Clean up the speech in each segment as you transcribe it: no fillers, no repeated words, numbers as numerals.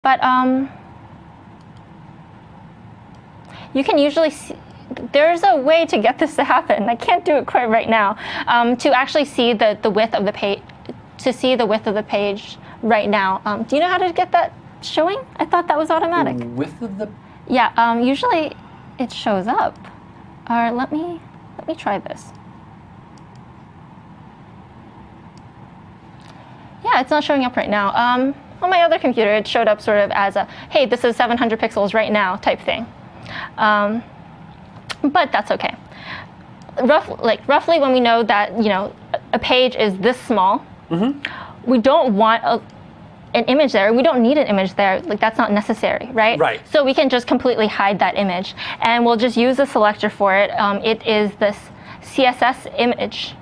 But you can usually see, there's a way to get this to happen. I can't do it quite right now. To actually see the width of the page, to see the width of the page right now. Do you know how to get that showing? I thought that was automatic. The width of the... Yeah, usually it shows up. Or let me try this. Yeah, it's not showing up right now. On my other computer, it showed up sort of as a, hey, this is 700 pixels right now type thing. But that's okay. Roughly when we know that, a page is this small, we don't want an image there. We don't need an image there. That's not necessary, right? Right. So we can just completely hide that image, and we'll just use a selector for it. It is this CSS image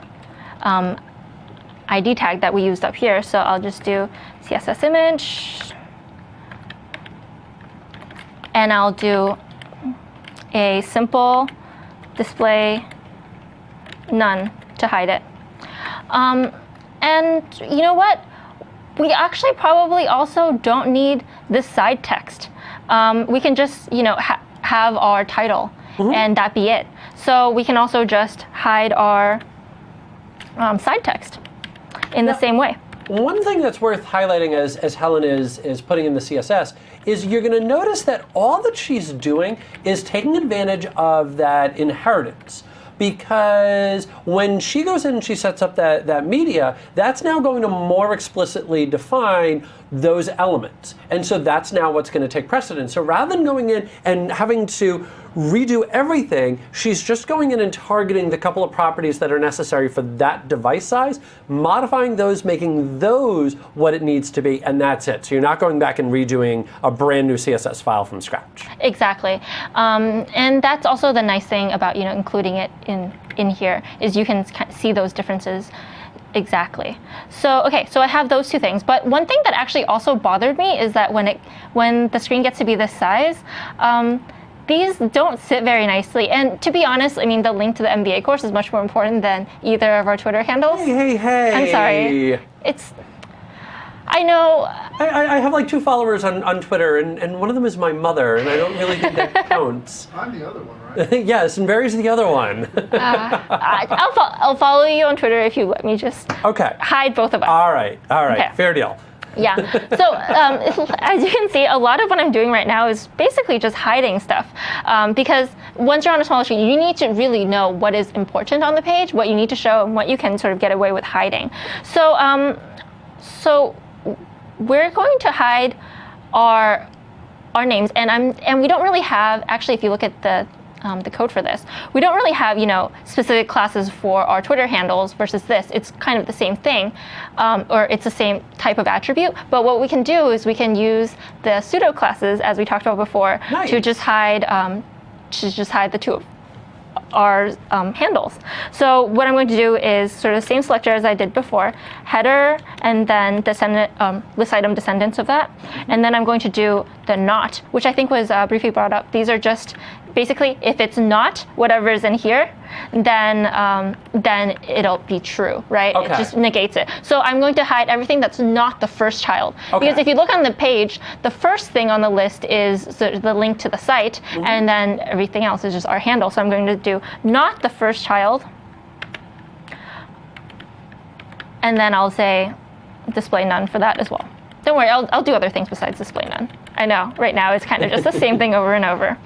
ID tag that we used up here. So I'll just do CSS image, and I'll do a simple display none to hide it. And you know what? We actually probably also don't need this side text. We can just have our title and that be it. So we can also just hide our side text in the same way. One thing that's worth highlighting as Helen is putting in the CSS is you're going to notice that all that she's doing is taking advantage of that inheritance. Because when she goes in and she sets up that media, that's now going to more explicitly define those elements. And so that's now what's going to take precedence. So rather than going in and having to redo everything, she's just going in and targeting the couple of properties that are necessary for that device size, modifying those, making those what it needs to be, and that's it. So you're not going back and redoing a brand new CSS file from scratch. Exactly. And that's also the nice thing about including it in here, is you can see those differences. Exactly. So okay, so I have those two things. But one thing that actually also bothered me is that when the screen gets to be this size, these don't sit very nicely. And to be honest, I mean, the link to the MBA course is much more important than either of our Twitter handles. Hey. I'm sorry. I know. I have like 2 followers on Twitter, and one of them is my mother, and I don't really think that counts. I'm the other one, right? Yes, and Barry's the other one. I'll follow you on Twitter if you let me just hide both of us. All right, Okay. Fair deal. Yeah, so as you can see, a lot of what I'm doing right now is basically just hiding stuff. Because once you're on a smaller screen, you need to really know what is important on the page, what you need to show, and what you can sort of get away with hiding. So we're going to hide our names, and we don't really have, actually, if you look at the code for this, we don't really have specific classes for our Twitter handles versus this. It's kind of the same thing, or it's the same type of attribute. But what we can do is we can use the pseudo classes, as we talked about before, to just hide the two of our handles. So what I'm going to do is sort of the same selector as I did before, header, and then list item descendants of that. And then I'm going to do the not, which I think was briefly brought up. These are just basically, if it's not whatever is in here, then it'll be true, right? Okay. It just negates it. So I'm going to hide everything that's not the first child. Okay. Because if you look on the page, the first thing on the list is the link to the site, and then everything else is just our handle. So I'm going to do not the first child, and then I'll say display none for that as well. Don't worry, I'll do other things besides display none. I know, right now it's kind of just the same thing over and over.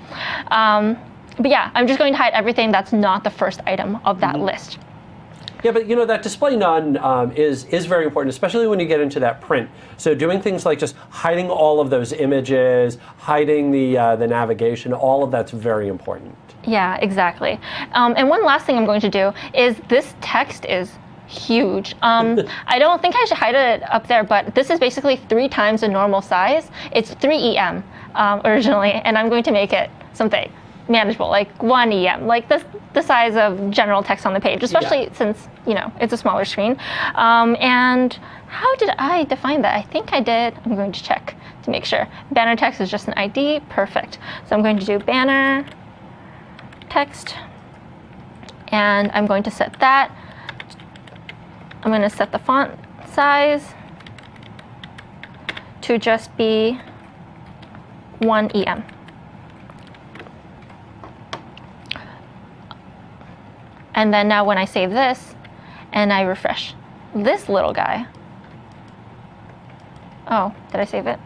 But yeah, I'm just going to hide everything that's not the first item of that list. Yeah, but that display none is very important, especially when you get into that print. So doing things like just hiding all of those images, hiding the navigation, all of that's very important. Yeah, exactly. And one last thing I'm going to do is this text is huge. I don't think I should hide it up there, but this is basically 3 times the normal size. It's 3 EM originally, and I'm going to make it something manageable, like 1 EM, like the size of general text on the page, especially since it's a smaller screen. And how did I define that? I think I did. I'm going to check to make sure. Banner text is just an ID. Perfect. So I'm going to do banner text, and I'm going to set that. I'm going to set the font size to just be 1 EM. And then now when I save this and I refresh this little guy. Oh, did I save it?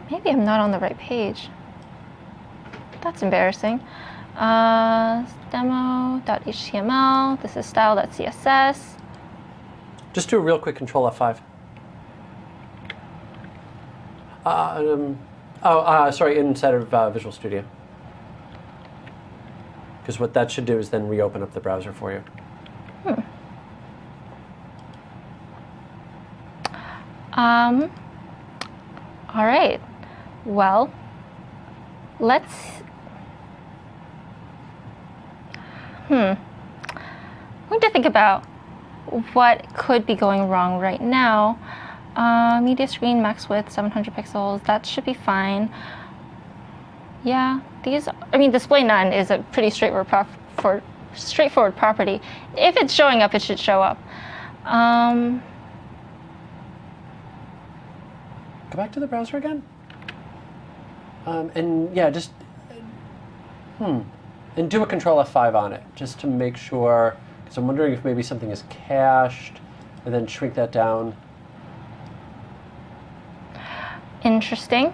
Maybe I'm not on the right page. That's embarrassing. Demo.html. This is style.css. Just do a real quick Control F5. Sorry, inside of Visual Studio. Because what that should do is then reopen up the browser for you. All right. Well, let's. I'm going to think about what could be going wrong right now. Media screen max width 700 pixels. That should be fine. Yeah, display none is a pretty straightforward property. If it's showing up, it should show up. Go back to the browser again. And yeah, just and do a Control F5 on it just to make sure. Because I'm wondering if maybe something is cached, and then shrink that down. Interesting.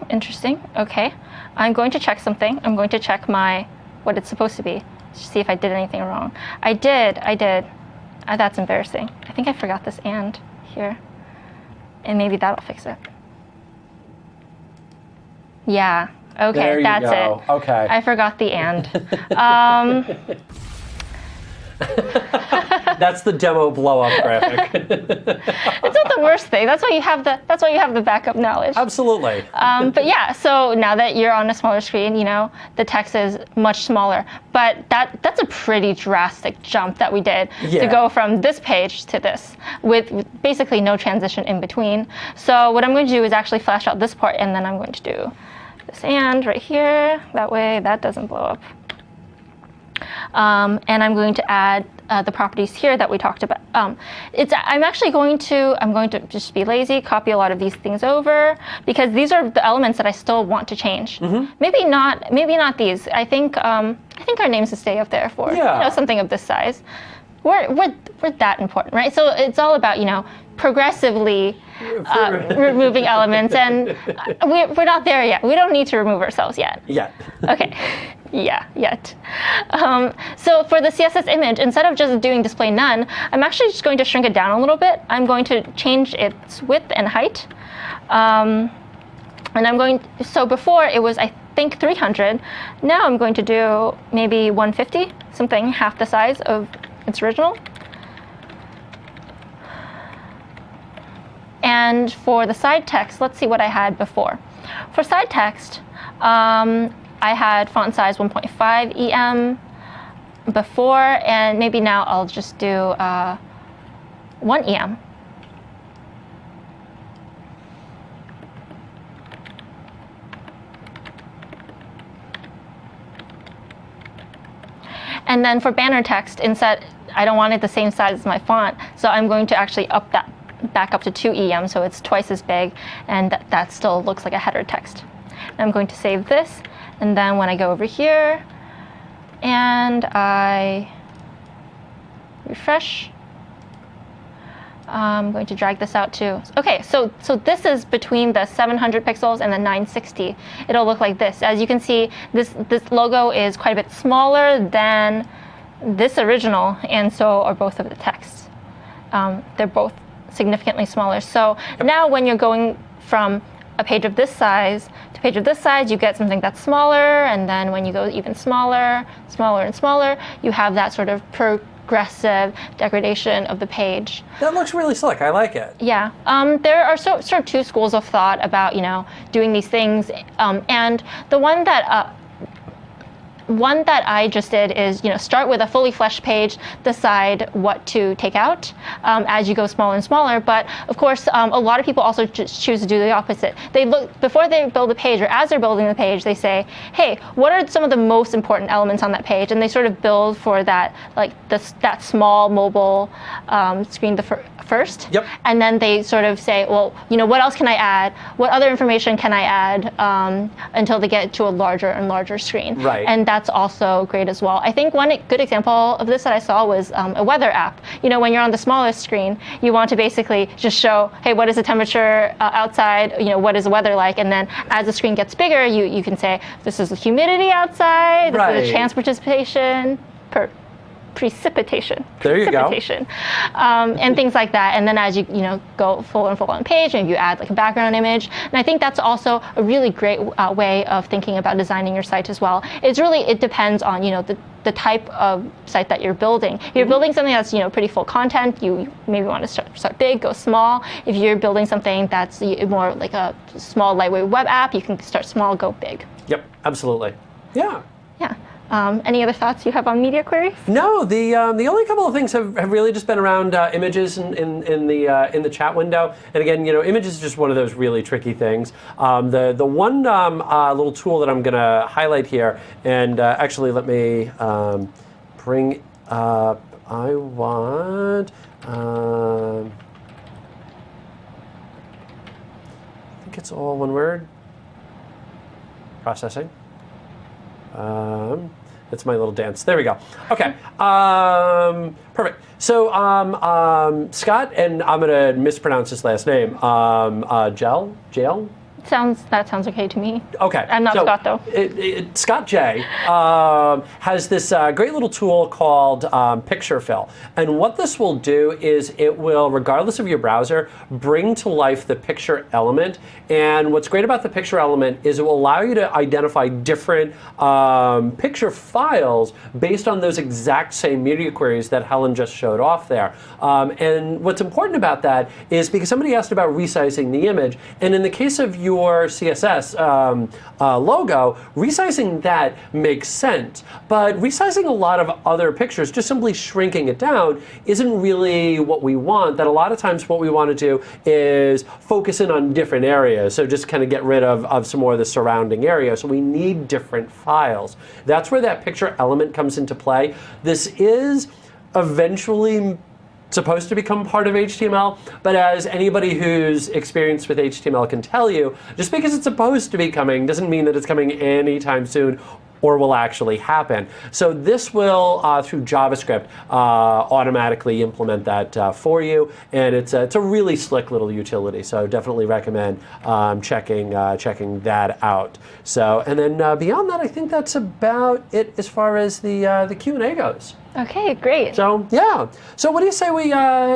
Okay. I'm going to check something. I'm going to check what it's supposed to be to see if I did anything wrong. I did. That's embarrassing. I think I forgot this and here. And maybe that'll fix it. Yeah. Okay, there you that's go. it. Okay. I forgot the and. That's the demo blow up graphic. It's not the worst thing. That's why you have the backup knowledge. Absolutely. But yeah, so now that you're on a smaller screen, the text is much smaller. But that's a pretty drastic jump that we did to go from this page to this with basically no transition in between. So what I'm going to do is actually flash out this part, and then I'm going to do this and right here. That way that doesn't blow up. And I'm going to add the properties here that we talked about. I'm going to just be lazy, copy a lot of these things over, because these are the elements that I still want to change. Maybe not these. I think our names will stay up there for something of this size. We're that important, right? So it's all about progressively removing elements, and we're not there yet. We don't need to remove ourselves yet. Okay. Yeah, yet. So for the CSS image, instead of just doing display none, I'm actually just going to shrink it down a little bit. I'm going to change its width and height. So before it was, I think, 300. Now I'm going to do maybe 150, something half the size of its original. And for the side text, let's see what I had before. For side text, I had font size 1.5 EM before, and maybe now I'll just do 1 EM. And then for banner text, instead, I don't want it the same size as my font, so I'm going to actually up that back up to 2 EM, so it's twice as big, and that still looks like a header text. I'm going to save this. And then when I go over here and I refresh, I'm going to drag this out too. Okay, so this is between the 700 pixels and the 960. It'll look like this. As you can see, this logo is quite a bit smaller than this original, and so are both of the texts. They're both significantly smaller. So now when you're going from a page of this size to page of this size, you get something that's smaller, and then when you go even smaller, smaller, and smaller, you have that sort of progressive degradation of the page. That looks really slick. I like it. Yeah. There are sort of two schools of thought about doing these things, and the one that I just did is start with a fully fleshed page, decide what to take out as you go smaller and smaller. But of course, a lot of people also just choose to do the opposite. They look before they build a page, or as they're building the page, they say, hey, what are some of the most important elements on that page? And they sort of build for that, like that small mobile screen first. Yep. And then they sort of say, well, what else can I add? What other information can I add until they get to a larger and larger screen? Right. And that's also great as well. I think one good example of this that I saw was a weather app. When you're on the smallest screen, you want to basically just show, hey, what is the temperature outside? What is the weather like? And then as the screen gets bigger, you can say, this is the humidity outside, this is the chance precipitation. There you go. And things like that. And then as you go full on page, and you add like a background image. And I think that's also a really great way of thinking about designing your site as well. It depends on the type of site that you're building. If you're building something that's pretty full content, you maybe want to start big, go small. If you're building something that's more like a small lightweight web app, you can start small, go big. Yep, absolutely. Yeah. Yeah. Any other thoughts you have on media queries? No, the only couple of things have really just been around images in the chat window. And again, images is just one of those really tricky things. The one little tool that I'm going to highlight here, and actually let me bring up. I want. I think it's all one word. Processing. It's my little dance. There we go. Okay. Perfect. So Scott, and I'm going to mispronounce his last name. Jail? That sounds okay to me. Okay. I'm not Scott, though. Scott J has this great little tool called Picture Fill. And what this will do is it will, regardless of your browser, bring to life the picture element. And what's great about the picture element is it will allow you to identify different picture files based on those exact same media queries that Helen just showed off there. And what's important about that is because somebody asked about resizing the image, and in the case of your CSS logo, resizing that makes sense. But resizing a lot of other pictures, just simply shrinking it down, isn't really what we want. That a lot of times what we want to do is focus in on different areas. So just kind of get rid of some more of the surrounding area. So we need different files. That's where that picture element comes into play. This is eventually supposed to become part of HTML, but as anybody who's experienced with HTML can tell you, just because it's supposed to be coming doesn't mean that it's coming anytime soon or will actually happen. So this will, through JavaScript, automatically implement that for you, and it's a really slick little utility. So definitely recommend checking that out. So, and then beyond that, I think that's about it as far as the Q&A goes. Okay, great. So, yeah. So what do you say we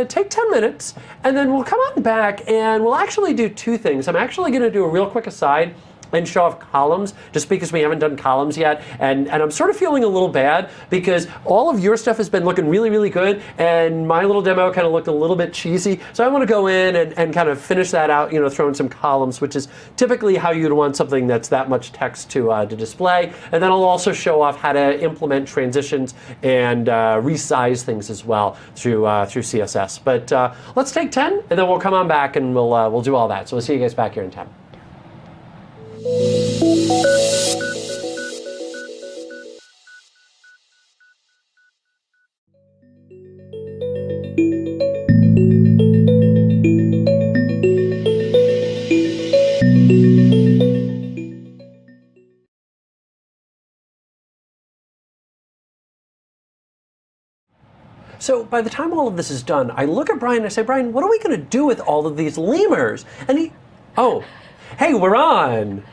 take 10 minutes, and then we'll come on back, and we'll actually do two things. I'm actually going to do a real quick aside and show off columns, just because we haven't done columns yet. And I'm sort of feeling a little bad because all of your stuff has been looking really, really good, and my little demo kind of looked a little bit cheesy. So I want to go in and kind of finish that out, throw in some columns, which is typically how you'd want something that's that much text to display. And then I'll also show off how to implement transitions and resize things as well through CSS. But let's take 10, and then we'll come on back and we'll do all that. So we'll see you guys back here in 10. So by the time all of this is done, I look at Brian and I say, Brian, what are we going to do with all of these lemurs? And hey, we're on.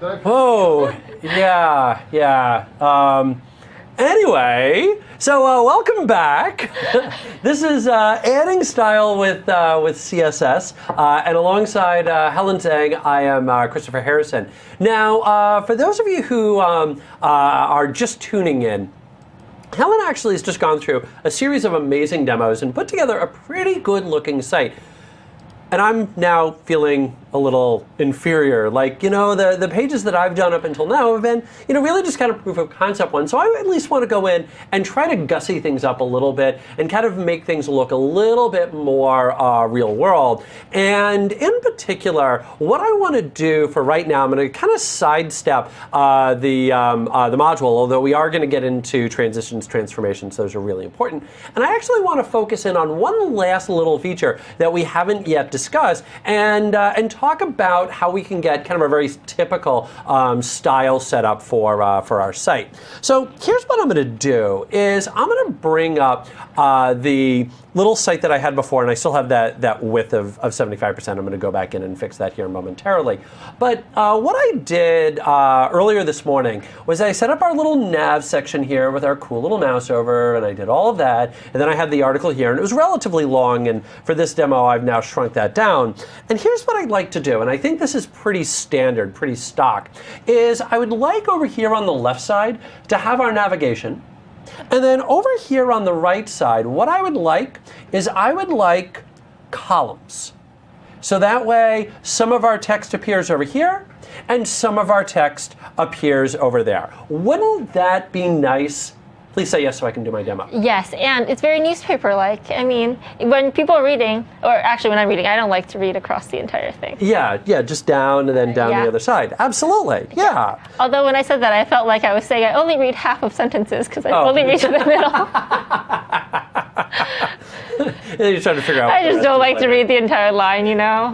Oh, yeah. Anyway, so welcome back. This is Adding Style with CSS, and alongside Helen Zhang, I am Christopher Harrison. Now, for those of you who are just tuning in, Helen actually has just gone through a series of amazing demos and put together a pretty good looking site. And I'm now feeling a little inferior. Like, the pages that I've done up until now have been, really just kind of proof of concept ones. So I at least want to go in and try to gussy things up a little bit and kind of make things look a little bit more real world. And in particular, what I want to do for right now, I'm going to kind of sidestep the module, although we are going to get into transitions, transformations. Those are really important. And I actually want to focus in on one last little feature that we haven't yet discussed, and talk about how we can get kind of a very typical style setup for our site. So here's what I'm going to do is I'm going to bring up the little site that I had before, and I still have that width of 75%. I'm going to go back in and fix that here momentarily. But what I did earlier this morning was I set up our little nav section here with our cool little mouse over, and I did all of that, and then I had the article here, and it was relatively long, and for this demo I've now shrunk that down. And here's what I'd like to do, and I think this is pretty standard, pretty stock, is I would like over here on the left side to have our navigation. And then over here on the right side, what I would like is I would like columns. So that way, some of our text appears over here, and some of our text appears over there. Wouldn't that be nice? Please say yes so I can do my demo. Yes, and it's very newspaper-like. I mean, when people are reading, or actually when I'm reading, I don't like to read across the entire thing. Yeah, just down and then down the other side. Absolutely, yeah. Although when I said that, I felt like I was saying I only read half of sentences because I only read to the middle. And then you're trying to figure out. I just don't like to read the entire line,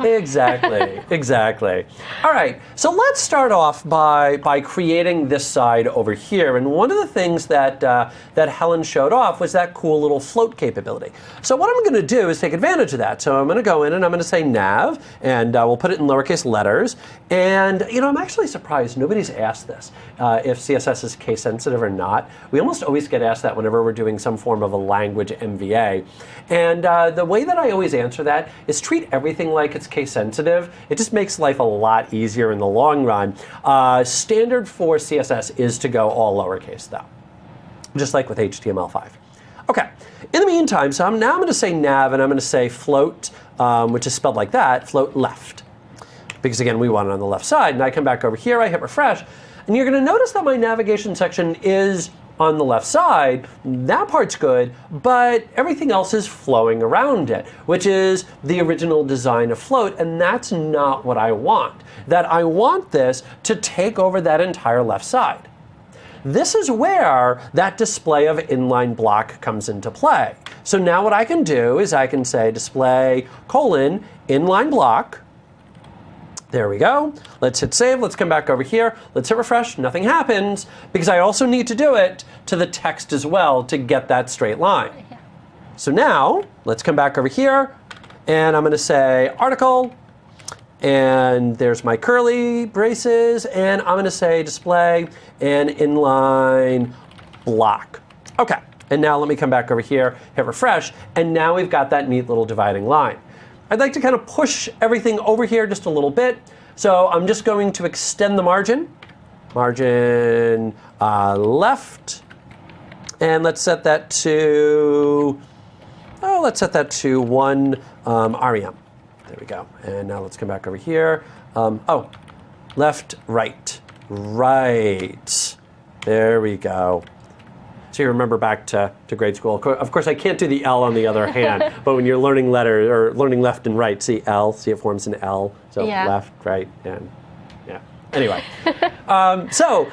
Exactly, exactly. All right, so let's start off by creating this side over here. And one of the things that Helen showed off was that cool little float capability. So what I'm going to do is take advantage of that. So I'm going to go in and I'm going to say nav, and we'll put it in lowercase letters. And I'm actually surprised nobody's asked this, if CSS is case sensitive or not. We almost always get asked that whenever we're doing some form of a language MVA. And the way that I always answer that is treat everything like it's case sensitive. It just makes life a lot easier in the long run. Standard for CSS is to go all lowercase though, just like with HTML5. Okay, in the meantime, so now I'm going to say nav and I'm going to say float, which is spelled like that, float left. Because again, we want it on the left side. And I come back over here, I hit refresh, and you're going to notice that my navigation section is on the left side. That part's good, but everything else is flowing around it, which is the original design of float, and that's not what I want. That I want this to take over that entire left side. This is where that display of inline block comes into play. So now what I can do is I can say display : inline block. There we go. Let's hit save. Let's come back over here. Let's hit refresh. Nothing happens because I also need to do it to the text as well to get that straight line. Yeah. So now let's come back over here and I'm going to say article, and there's my curly braces, and I'm going to say display and inline block. Okay. And now let me come back over here, hit refresh, and now we've got that neat little dividing line. I'd like to kind of push everything over here just a little bit. So I'm just going to extend the margin left, and let's set that to, one rem. There we go. And now let's come back over here. Left, right. There we go. So you remember back to grade school. Of course, I can't do the L on the other hand, but when you're learning letters or learning left and right, see L, see it forms an L. So left, right, and yeah. Anyway, so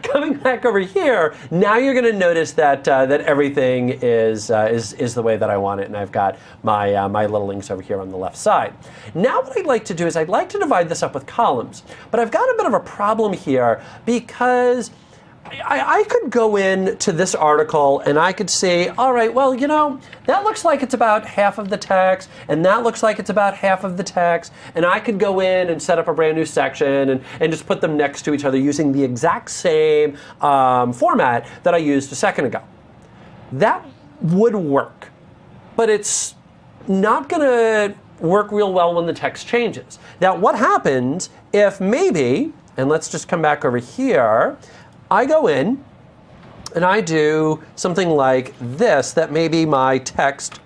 coming back over here, now you're going to notice that that everything is the way that I want it, and I've got my my little links over here on the left side. Now what I'd like to do is I'd like to divide this up with columns, but I've got a bit of a problem here because I could go in to this article and I could say, all right, well, that looks like it's about half of the text, and that looks like it's about half of the text, and I could go in and set up a brand new section and just put them next to each other using the exact same format that I used a second ago. That would work, but it's not going to work real well when the text changes. Now, what happens if maybe, and let's just come back over here, I go in and I do something like this, that maybe my text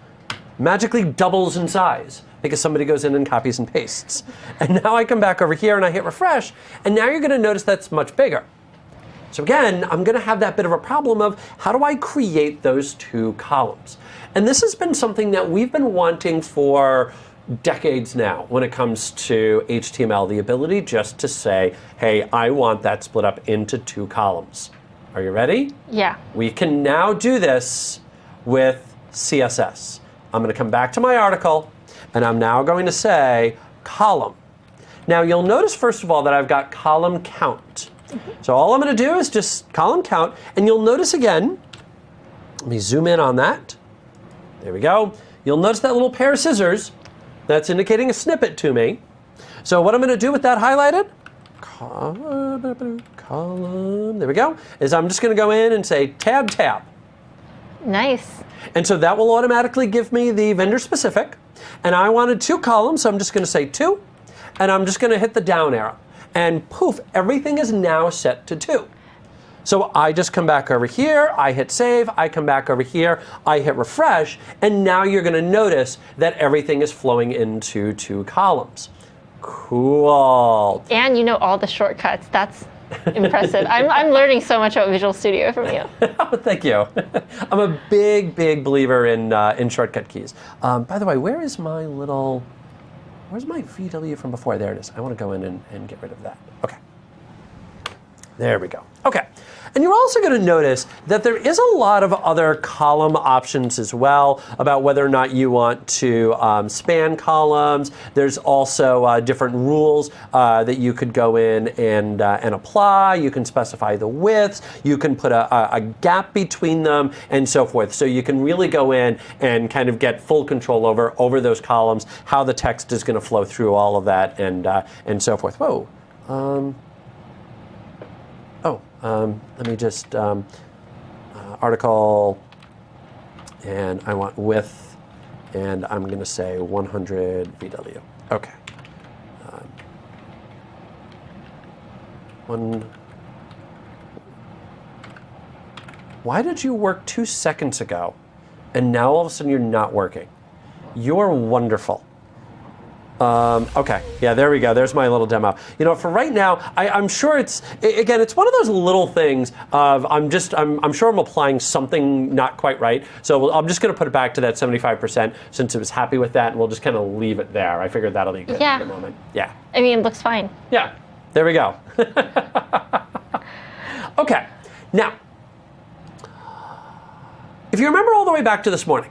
magically doubles in size because somebody goes in and copies and pastes. And now I come back over here and I hit refresh, and now you're going to notice that's much bigger. So again, I'm going to have that bit of a problem of how do I create those two columns? And this has been something that we've been wanting for decades now when it comes to HTML, the ability just to say, hey, I want that split up into two columns. Are you ready? Yeah. We can now do this with CSS. I'm going to come back to my article, and I'm now going to say column. Now you'll notice first of all that I've got column count. So all I'm going to do is just column count, and you'll notice again, let me zoom in on that. There we go. You'll notice that little pair of scissors that's indicating a snippet to me. So what I'm going to do with that highlighted, column, there we go, is I'm just going to go in and say tab, tab. Nice. And so that will automatically give me the vendor specific. And I wanted two columns, so I'm just going to say 2, and I'm just going to hit the down arrow. And poof, everything is now set to 2. So I just come back over here, I hit save, I come back over here, I hit refresh, and now you're going to notice that everything is flowing into 2 columns. Cool. And you know all the shortcuts. That's impressive. I'm learning so much about Visual Studio from you. Oh, thank you. I'm a big, big believer in shortcut keys. By the way, where's my VW from before? There it is. I want to go in and get rid of that. Okay. There we go. Okay. And you're also going to notice that there is a lot of other column options as well about whether or not you want to span columns. There's also different rules that you could go in and apply. You can specify the widths. You can put a gap between them and so forth. So you can really go in and kind of get full control over those columns, how the text is going to flow through all of that and so forth. Whoa. Let me just, article, and I want width, and I'm going to say 100 VW. Okay. Why did you work 2 seconds ago, and now all of a sudden you're not working? You're wonderful. Okay, yeah, there we go. There's my little demo. You know, for right now, I'm sure it's one of those little things of I'm sure I'm applying something not quite right. So I'm just going to put it back to that 75% since it was happy with that, and we'll just kind of leave it there. I figured that'll be good for the moment. Yeah. I mean, it looks fine. Yeah, there we go. Okay, now, if you remember all the way back to this morning,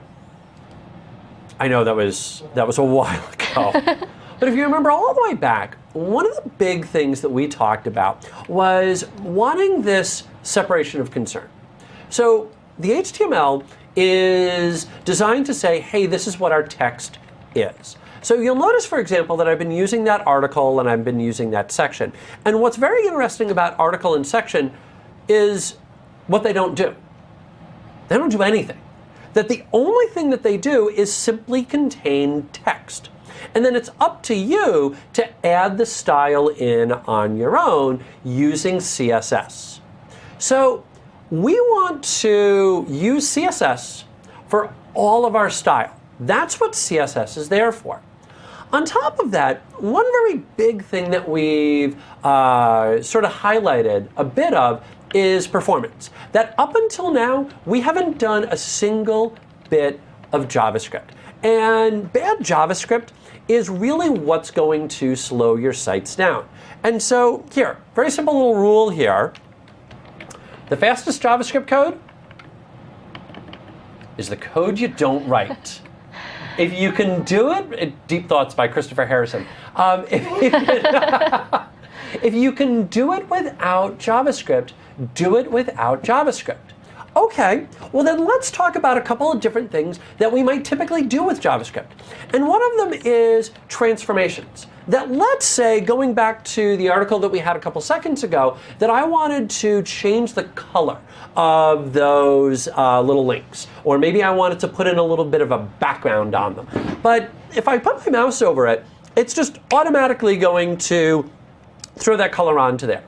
I know that was a while ago. But if you remember all the way back, one of the big things that we talked about was wanting this separation of concern. So the HTML is designed to say, hey, this is what our text is. So you'll notice, for example, that I've been using that article and I've been using that section. And what's very interesting about article and section is what they don't do. They don't do anything. That the only thing that they do is simply contain text. And then it's up to you to add the style in on your own using CSS. So we want to use CSS for all of our style. That's what CSS is there for. On top of that, one very big thing that we've sort of highlighted a bit of is performance. That up until now, we haven't done a single bit of JavaScript. And bad JavaScript is really what's going to slow your sites down. And so here, very simple little rule here. The fastest JavaScript code is the code you don't write. If you can do it, Deep Thoughts by Christopher Harrison. If you can do it without JavaScript, do it without JavaScript. Okay, well then let's talk about a couple of different things that we might typically do with JavaScript. And one of them is transformations. That let's say, going back to the article that we had a couple seconds ago, that I wanted to change the color of those little links. Or maybe I wanted to put in a little bit of a background on them. But if I put my mouse over it, it's just automatically going to throw that color onto there.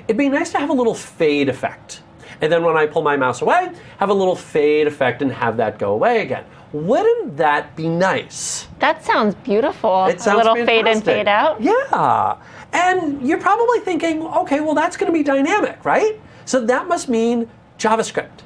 It'd be nice to have a little fade effect. And then when I pull my mouse away, have a little fade effect and have that go away again. Wouldn't that be nice? That sounds beautiful. It sounds a little fantastic. fade in, fade out. Yeah. And you're probably thinking, okay, well, that's going to be dynamic, right? So that must mean JavaScript.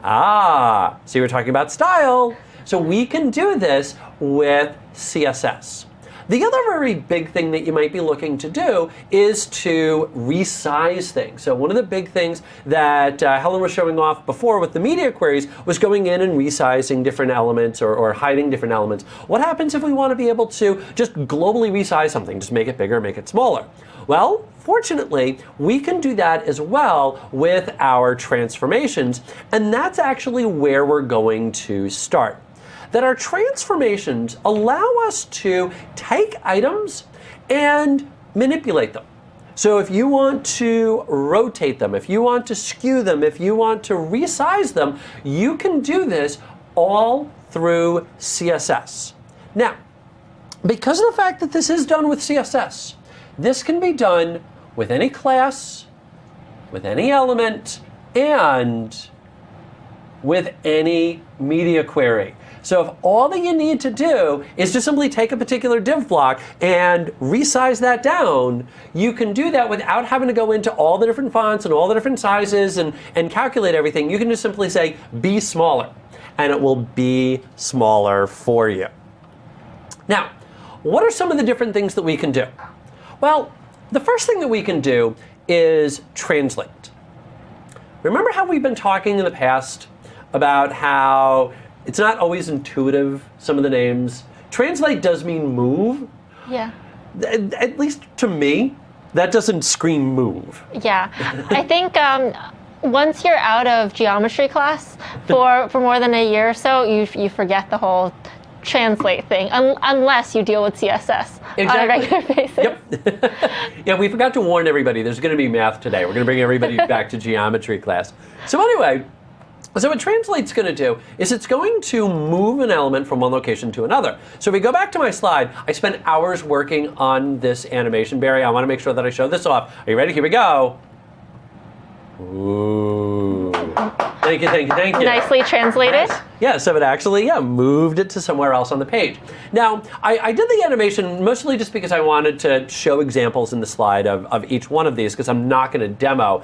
Ah, so we're talking about style. So we can do this with CSS. The other very big thing that you might be looking to do is to resize things. So one of the big things that Helen was showing off before with the media queries was going in and resizing different elements or hiding different elements. What happens if we want to be able to just globally resize something, just make it bigger, make it smaller? Well, fortunately, we can do that as well with our transformations, and that's actually where we're going to start. That our transformations allow us to take items and manipulate them. So if you want to rotate them, if you want to skew them, if you want to resize them, you can do this all through CSS. Now, because of the fact that this is done with CSS, this can be done with any class, with any element, and with any media query. So if all that you need to do is to simply take a particular div block and resize that down, you can do that without having to go into all the different fonts and all the different sizes and calculate everything. You can just simply say, be smaller, and it will be smaller for you. Now, what are some of the different things that we can do? Well, the first thing that we can do is translate. Remember how we've been talking in the past about how it's not always intuitive, some of the names. Translate does mean move. Yeah. At least to me, that doesn't scream move. Yeah. I think once you're out of geometry class for more than a year or so, you forget the whole translate thing, unless you deal with CSS on a regular basis. Yep. Yeah, we forgot to warn everybody, there's going to be math today. We're going to bring everybody back to geometry class. So anyway, so what translate's going to do is it's going to move an element from one location to another. So if we go back to my slide, I spent hours working on this animation. Barry, I want to make sure that I show this off. Are you ready? Here we go. Ooh. Thank you, thank you, thank you. Nicely translated. Nice. Yeah, so it actually, moved it to somewhere else on the page. Now, I did the animation mostly just because I wanted to show examples in the slide of each one of these, because I'm not going to demo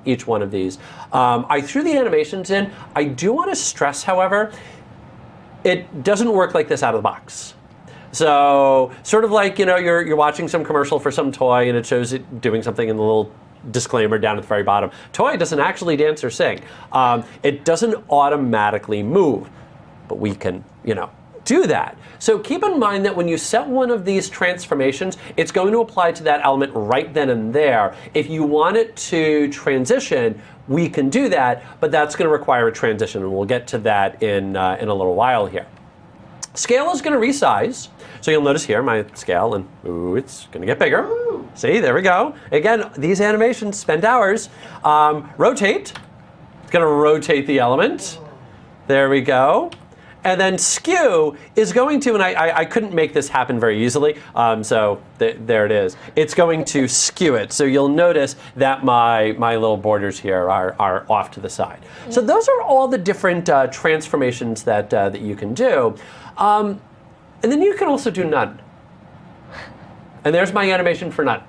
each one of these. I threw the animations in. I do want to stress, however, it doesn't work like this out of the box. So, sort of like, you're watching some commercial for some toy and it shows it doing something in the little disclaimer down at the very bottom. Toy doesn't actually dance or sing. It doesn't automatically move, but we can, do that. So keep in mind that when you set one of these transformations, it's going to apply to that element right then and there. If you want it to transition, we can do that, but that's going to require a transition, and we'll get to that in a little while here. Scale is going to resize. So you'll notice here my scale, and ooh, it's going to get bigger. See, there we go. Again, these animations spend hours. Rotate. It's going to rotate the element. There we go. And then skew is going to, and I couldn't make this happen very easily, so there it is. It's going to skew it. So you'll notice that my little borders here are off to the side. So those are all the different transformations that you can do. And then you can also do none. And there's my animation for none.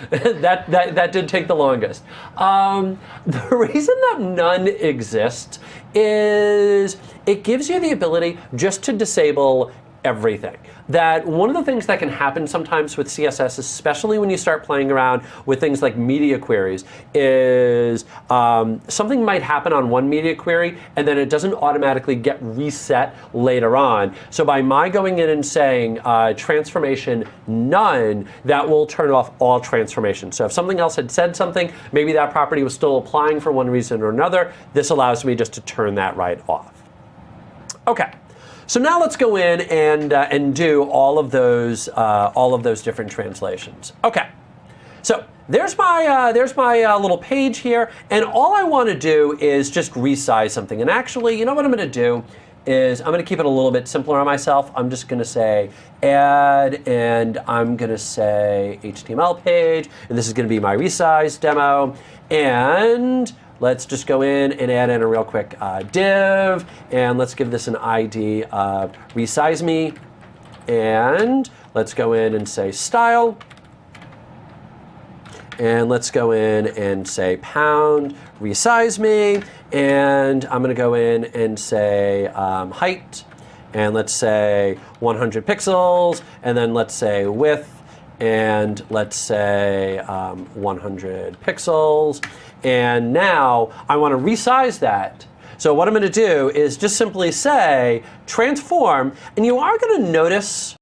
That did take the longest. The reason that none exists is it gives you the ability just to disable everything. That one of the things that can happen sometimes with CSS, especially when you start playing around with things like media queries, is something might happen on one media query and then it doesn't automatically get reset later on. So by my going in and saying transformation none, that will turn off all transformations. So if something else had said something, maybe that property was still applying for one reason or another, this allows me just to turn that right off. Okay. So now let's go in and do all of those different translations. Okay, so there's my little page here, and all I want to do is just resize something. And actually, you know what I'm going to do is I'm going to keep it a little bit simpler on myself. I'm just going to say add, and I'm going to say HTML page, and this is going to be my resize demo. And let's just go in and add in a real quick div, and let's give this an ID of resize me, and let's go in and say style, and let's go in and say pound resize me, and I'm going to go in and say height, and let's say 100 pixels, and then let's say width, and let's say 100 pixels. And now I want to resize that. So what I'm going to do is just simply say transform, and you are going to notice